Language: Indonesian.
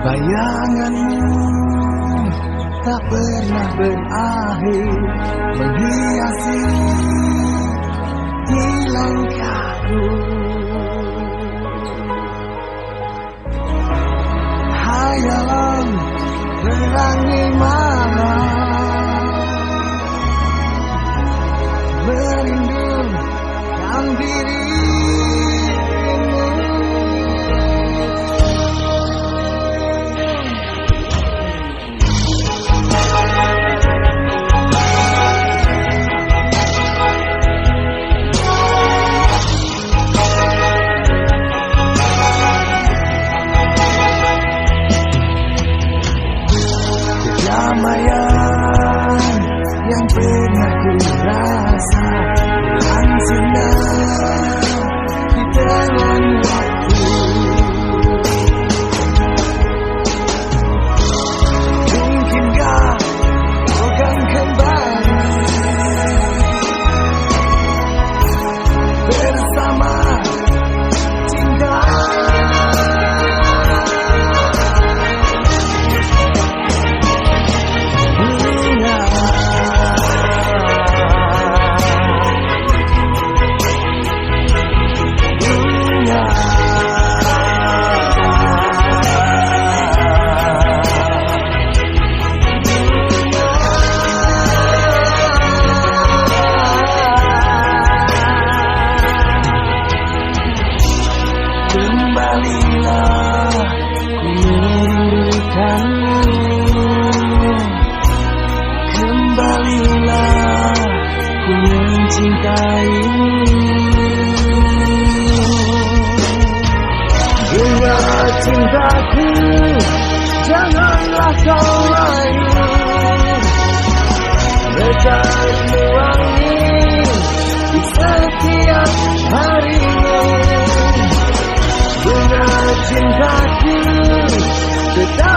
Bayanganmu tak pernah berakhir menghiasi di langkahku. Hayalan terangi malam, merindukan dirimu. Kedamaian yang pernah ku rasa hancurnya di tangan waktu. Mungkinkah kau akan kembali bersama cinta? Kembalilah, ku merindukanmu. Kembalilah, ku mencintaimu. Bunga cintaku, janganlah kau layu. Redamu wangi di setiap harimu. Bunga cintaku tetap